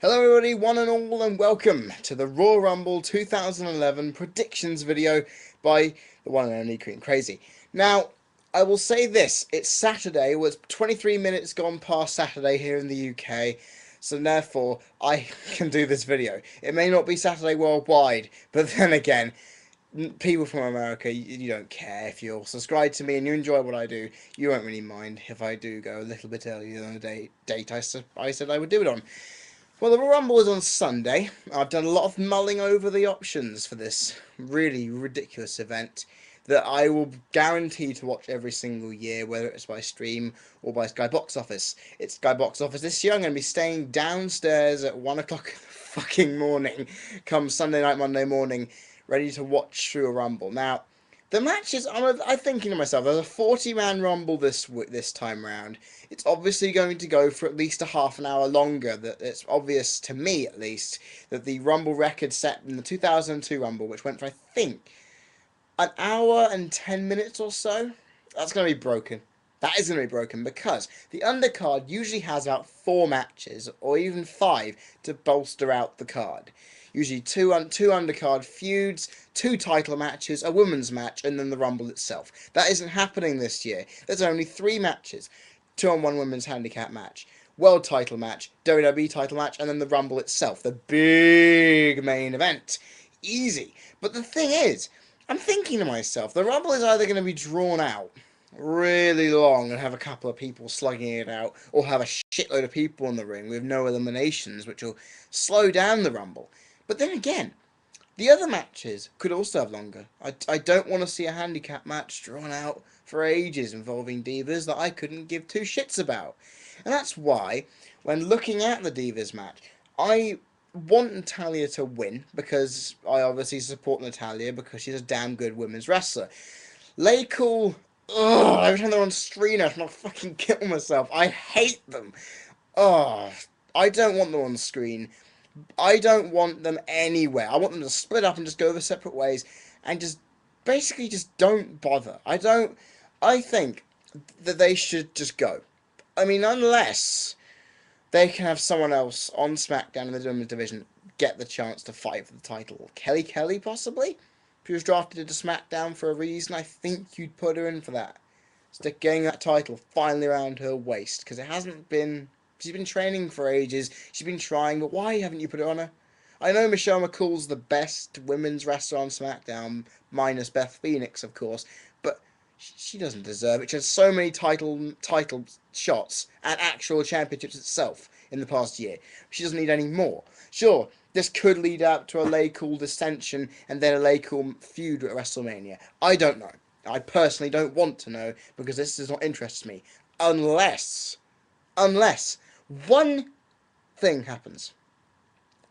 Hello everybody, one and all, and welcome to the Royal Rumble 2011 predictions video by the one and only Queen Crazy. Now, I will say this, it's Saturday, well it's 23 minutes gone past Saturday here in the UK, so therefore I can do this video. It may not be Saturday worldwide, but then again, people from America, you don't care if you're subscribed to me and you enjoy what I do. You won't really mind if I do go a little bit earlier than the date I said I would do it on. Well, the Rumble is on Sunday. I've done a lot of mulling over the options for this really ridiculous event that I will guarantee to watch every single year, whether it's by stream or by Sky Box Office. It's Sky Box Office this year. I'm going to be staying downstairs at 1 o'clock in the fucking morning, come Sunday night, Monday morning, ready to watch through a Rumble. Now, the matches, I'm thinking to myself, there's a 40-man Rumble this time round. It's obviously going to go for at least a half an hour longer. That it's obvious, to me at least, that the Rumble record set in the 2002 Rumble, which went for, I think, an hour and 10 minutes or so, that's going to be broken. That is going to be broken because the undercard usually has about 4 matches, or even 5, to bolster out the card. Usually two undercard feuds, 2 title matches, a women's match, and then the Rumble itself. That isn't happening this year. There's only 3 matches. 2-on-1 women's handicap match, world title match, WWE title match, and then the Rumble itself. The big main event. Easy. But the thing is, I'm thinking to myself, the Rumble is either going to be drawn out really long and have a couple of people slugging it out, or have a shitload of people in the ring with no eliminations, which will slow down the Rumble. But then again, the other matches could also have longer. I don't want to see a handicap match drawn out for ages involving divas that I couldn't give 2 shits about. And that's why, when looking at the divas match, I want Natalya to win, because I obviously support Natalya because she's a damn good women's wrestler. Cool. Ugh, every time they're on screen I want to fucking kill myself. I hate them. Oh, I don't want them on screen. I don't want them anywhere. I want them to split up and just go their separate ways and just basically just don't bother. I think that they should just go. I mean, unless they can have someone else on SmackDown in the women's division get the chance to fight for the title. Kelly, possibly? If she was drafted into SmackDown for a reason, I think you'd put her in for that. Stick getting that title finally around her waist, because it hasn't been. She's been training for ages. She's been trying, but why haven't you put it on her? I know Michelle McCool's the best women's wrestler on SmackDown, minus Beth Phoenix, of course, but she doesn't deserve it. She has so many title shots and actual championships itself in the past year. She doesn't need any more. Sure, this could lead up to a Cool dissension and then a Cool feud at WrestleMania. I don't know. I personally don't want to know, because this does not interest me. Unless one thing happens.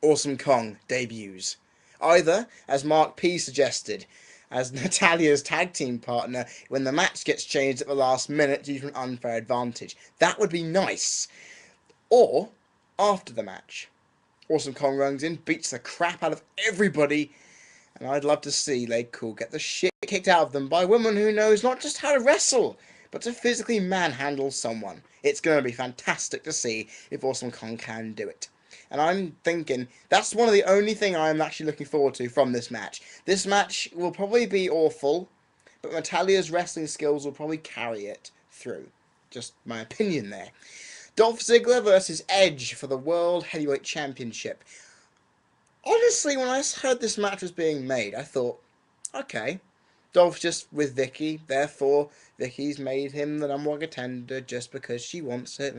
Awesome Kong debuts. Either, as Mark P suggested, as Natalya's tag team partner when the match gets changed at the last minute due to an unfair advantage. That would be nice. Or, after the match, Awesome Kong runs in, beats the crap out of everybody, and I'd love to see Cool get the shit kicked out of them by a woman who knows not just how to wrestle, but to physically manhandle someone. It's going to be fantastic to see if Awesome Kong can do it. And I'm thinking, that's one of the only thing I'm actually looking forward to from this match. This match will probably be awful, but Natalya's wrestling skills will probably carry it through. Just my opinion there. Dolph Ziggler versus Edge for the World Heavyweight Championship. Honestly, when I heard this match was being made, I thought, okay, Dolph's just with Vicky, therefore Vicky's made him the number 1 contender just because she wants it.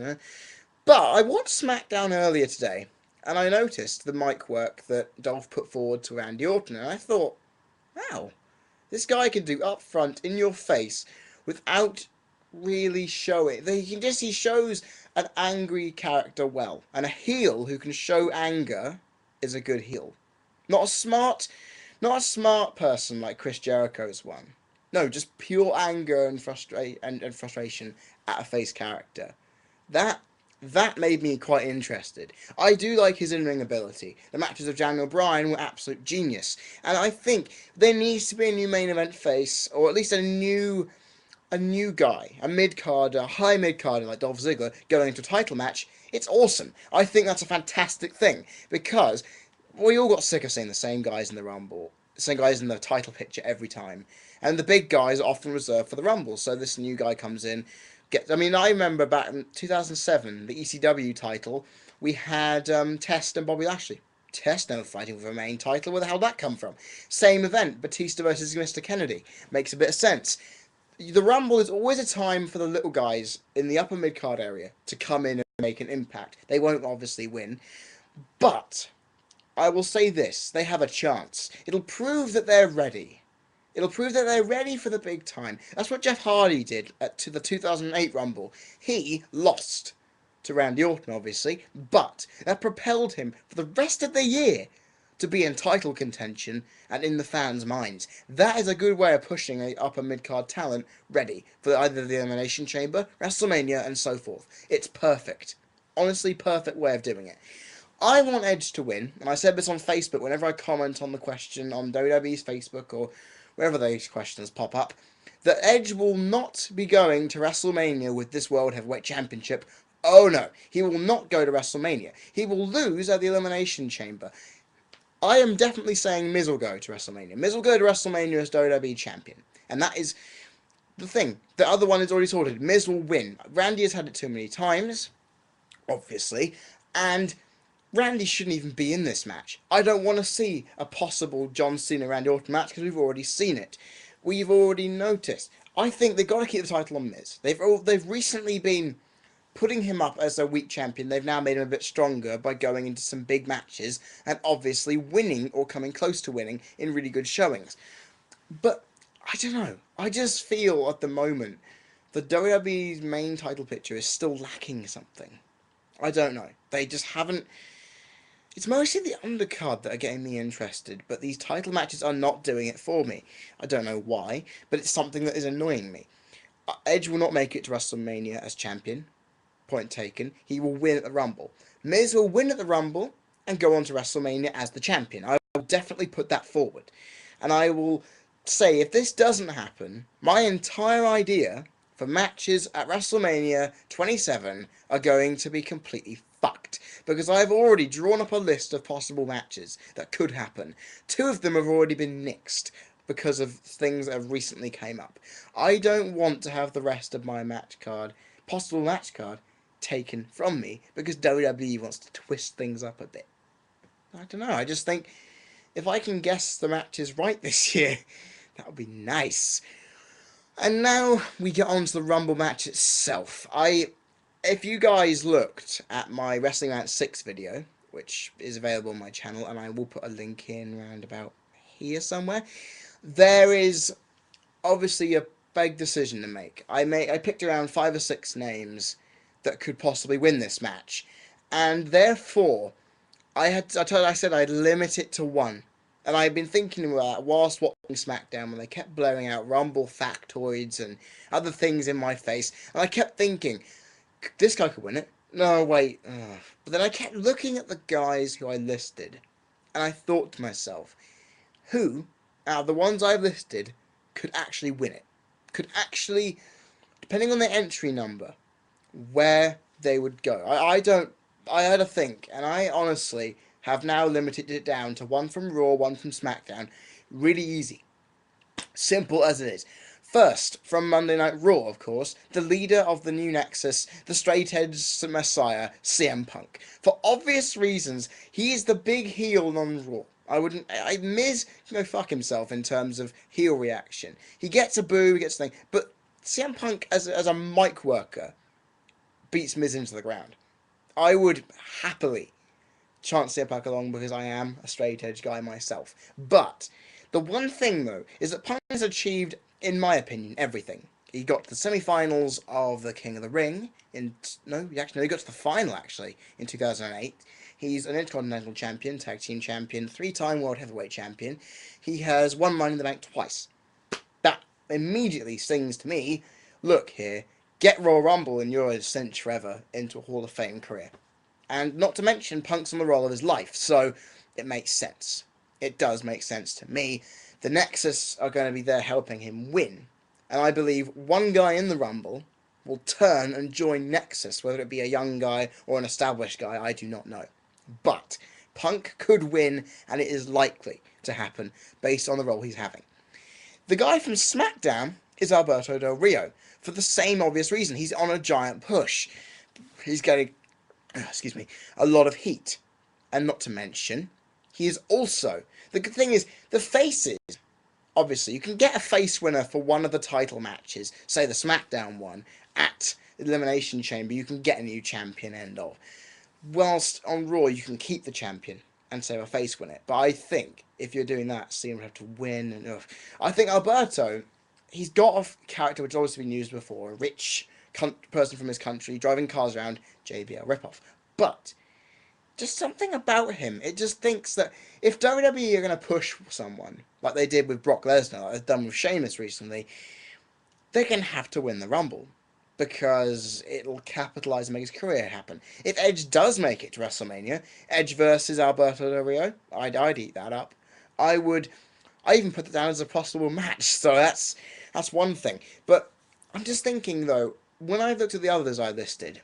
But I watched SmackDown earlier today, and I noticed the mic work that Dolph put forward to Randy Orton, and I thought, wow, this guy can do up front, in your face, without really showing. He shows an angry character well, and a heel who can show anger is a good heel. Not a smart person like Chris Jericho's one. No, just pure anger and frustration at a face character. That made me quite interested. I do like his in-ring ability. The matches of Daniel Bryan were absolute genius. And I think there needs to be a new main event face, or at least a new guy, a mid-carder, high mid-carder like Dolph Ziggler, going into a title match It's awesome. I think that's a fantastic thing because we all got sick of seeing the same guys in the Rumble, same guys in the title picture every time, and the big guys are often reserved for the Rumble. So this new guy comes in. I mean, I remember back in 2007, the ECW title, we had Test and Bobby Lashley. Test never fighting for a main title. Where the hell did that come from? Same event, Batista versus Mr. Kennedy. Makes a bit of sense. The Rumble is always a time for the little guys in the upper mid card area to come in and make an impact. They won't obviously win, but I will say this: they have a chance. It'll prove that they're ready. It'll prove that they're ready for the big time. That's what Jeff Hardy did to the 2008 Rumble. He lost to Randy Orton, obviously, but that propelled him for the rest of the year to be in title contention and in the fans' minds. That is a good way of pushing a upper mid-card talent ready for either the Elimination Chamber, WrestleMania, and so forth. It's perfect. Honestly, perfect way of doing it. I want Edge to win, and I said this on Facebook whenever I comment on the question on WWE's Facebook or wherever those questions pop up, that Edge will not be going to WrestleMania with this World Heavyweight Championship. Oh no, he will not go to WrestleMania. He will lose at the Elimination Chamber. I am definitely saying Miz will go to WrestleMania. Miz will go to WrestleMania as WWE Champion. And that is the thing. The other one is already sorted. Miz will win. Randy has had it too many times, obviously, and Randy shouldn't even be in this match. I don't want to see a possible John Cena Randy Orton match because we've already seen it. We've already noticed. I think they've got to keep the title on Miz. They've recently been putting him up as a weak champion. They've now made him a bit stronger by going into some big matches and obviously winning or coming close to winning in really good showings. But I don't know. I just feel at the moment the WWE's main title picture is still lacking something. I don't know. They just haven't. It's mostly the undercard that are getting me interested, but these title matches are not doing it for me. I don't know why, but it's something that is annoying me. Edge will not make it to WrestleMania as champion. Point taken. He will win at the Rumble. Miz will win at the Rumble and go on to WrestleMania as the champion. I will definitely put that forward. And I will say, if this doesn't happen, my entire idea for matches at WrestleMania 27 are going to be completely fucked. Because I've already drawn up a list of possible matches that could happen. 2 of them have already been nixed because of things that have recently came up. I don't want to have the rest of my possible match card, taken from me because WWE wants to twist things up a bit. I don't know. I just think if I can guess the matches right this year, that would be nice. And now we get on to the Rumble match itself. If you guys looked at my Wrestling Rant 6 video, which is available on my channel, and I will put a link in around about here somewhere, there is obviously a big decision to make. I picked around 5 or 6 names that could possibly win this match, and therefore I said I'd limit it to 1. And I've been thinking about that whilst watching SmackDown when they kept blowing out Rumble factoids and other things in my face, and I kept thinking, this guy could win it. No, wait. Ugh. But then I kept looking at the guys who I listed, and I thought to myself, who, out of the ones I've listed, could actually win it? Could actually, depending on their entry number, where they would go. I had to think, and I honestly have now limited it down to 1 from Raw, 1 from SmackDown. Really easy. Simple as it is. First, from Monday Night Raw, of course, the leader of the new Nexus, the straight-edged messiah, CM Punk. For obvious reasons, he is the big heel on Raw. Miz can go fuck himself in terms of heel reaction. He gets a boo, he gets a thing, but CM Punk, as a mic worker, beats Miz into the ground. I would happily chance CM Punk along because I am a straight edge guy myself. But the one thing though is that Punk has achieved, in my opinion, everything. He got to the semi-finals of the King of the Ring he got to the final actually in 2008. He's an Intercontinental Champion, Tag Team Champion, 3-time World Heavyweight Champion. He has won Money in the Bank twice. That immediately sings to me, look here, get Royal Rumble and you're a cinch forever into a Hall of Fame career. And not to mention, Punk's on the roll of his life, so it makes sense. It does make sense to me. The Nexus are going to be there helping him win. And I believe one guy in the Rumble will turn and join Nexus, whether it be a young guy or an established guy, I do not know. But Punk could win, and it is likely to happen based on the role he's having. The guy from SmackDown is Alberto Del Rio, for the same obvious reason. He's on a giant push. He's getting, a lot of heat. And not to mention, he is also, the good thing is, the faces, obviously, you can get a face winner for one of the title matches, say the SmackDown one, at Elimination Chamber, you can get a new champion end of. Whilst on Raw, you can keep the champion and say a face win it. But I think if you're doing that, Cena would have to win. And I think Alberto, he's got a character which has always been used before, a rich person from his country driving cars around, JBL ripoff. But just something about him, it just thinks that if WWE are going to push someone, like they did with Brock Lesnar, like they've done with Sheamus recently, they're going to have to win the Rumble, because it'll capitalise and make his career happen. If Edge does make it to WrestleMania, Edge versus Alberto Del Rio, I'd eat that up. I even put that down as a possible match, so that's one thing. But I'm just thinking, though, when I looked at the others I listed,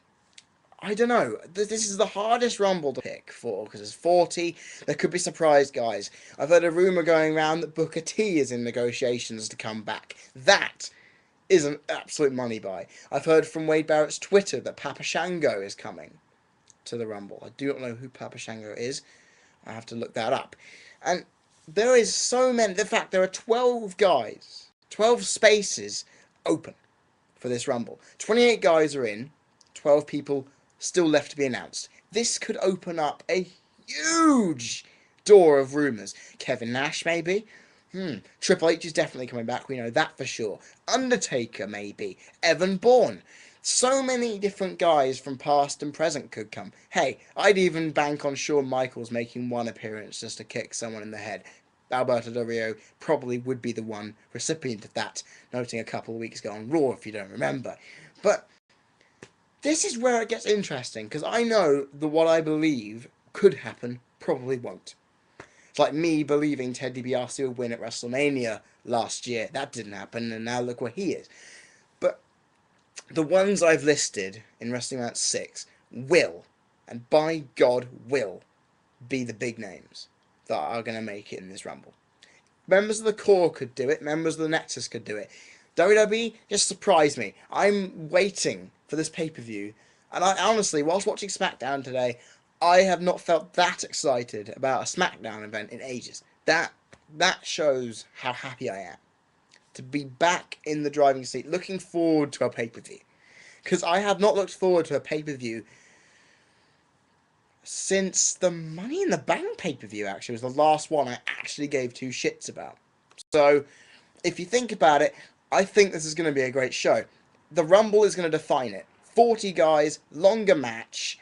I don't know. This is the hardest Rumble to pick for, because there's 40. There could be surprise guys. I've heard a rumour going around that Booker T is in negotiations to come back. That is an absolute money buy. I've heard from Wade Barrett's Twitter that Papa Shango is coming to the Rumble. I do not know who Papa Shango is. I have to look that up. And there is so many. In fact, there are 12 guys, 12 spaces open for this Rumble. 28 guys are in, 12 people still left to be announced. This could open up a huge door of rumours. Kevin Nash, maybe? Triple H is definitely coming back, we know that for sure. Undertaker, maybe. Evan Bourne. So many different guys from past and present could come. Hey, I'd even bank on Shawn Michaels making one appearance just to kick someone in the head. Alberto Del Rio probably would be the one recipient of that, noting a couple of weeks ago on Raw, if you don't remember. But this is where it gets interesting, because I know that what I believe could happen probably won't. It's like me believing Ted DiBiase would win at WrestleMania last year. That didn't happen, and now look where he is. But the ones I've listed in Wrestling Match 6 will, and by God will, be the big names that are going to make it in this Rumble. Members of the Core could do it. Members of the Nexus could do it. WWE just surprised me. I'm waiting for this pay-per-view, and I honestly, whilst watching SmackDown today, I have not felt that excited about a SmackDown event in ages. That shows how happy I am to be back in the driving seat, looking forward to a pay-per-view. Because I have not looked forward to a pay-per-view since the Money in the Bank pay-per-view, actually, was the last one I actually gave two shits about. So, if you think about it, I think this is going to be a great show. The Rumble is going to define it. 40 guys, longer match.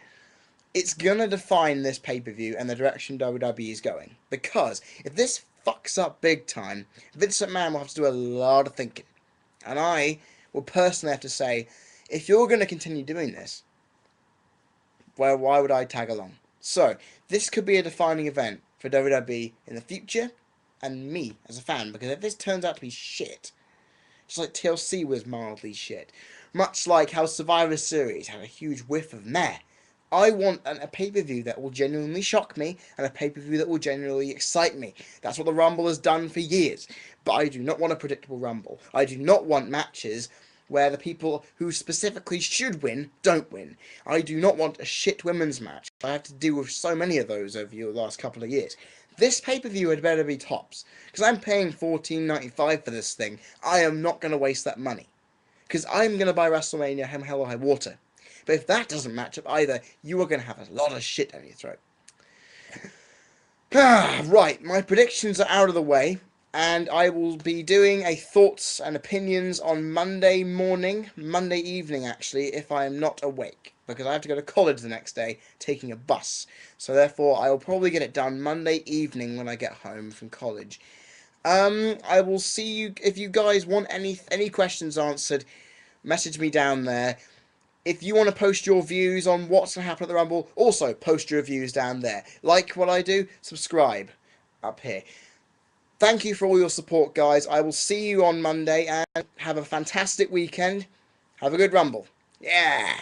It's going to define this pay-per-view and the direction WWE is going. Because if this fucks up big time, Vince McMahon will have to do a lot of thinking. And I will personally have to say, if you're going to continue doing this, well, why would I tag along? So, this could be a defining event for WWE in the future, and me as a fan, because if this turns out to be shit, just like TLC was mildly shit, much like how Survivor Series had a huge whiff of meh, I want a pay-per-view that will genuinely shock me, and a pay-per-view that will genuinely excite me. That's what the Rumble has done for years. But I do not want a predictable Rumble. I do not want matches where the people who specifically should win don't win. I do not want a shit women's match. I have to deal with so many of those over the last couple of years. This pay-per-view had better be tops. Because I'm paying $14.95 for this thing. I am not going to waste that money. Because I'm going to buy WrestleMania hell or high water. But if that doesn't match up either, you are going to have a lot of shit down your throat. Right, my predictions are out of the way, and I will be doing a thoughts and opinions on Monday evening actually, if I am not awake, because I have to go to college the next day, taking a bus. So therefore, I will probably get it done Monday evening when I get home from college. I will see you, if you guys want any questions answered, message me down there. If you want to post your views on what's going to happen at the Rumble, also post your views down there. Like what I do, subscribe up here. Thank you for all your support, guys. I will see you on Monday, and have a fantastic weekend. Have a good Rumble. Yeah.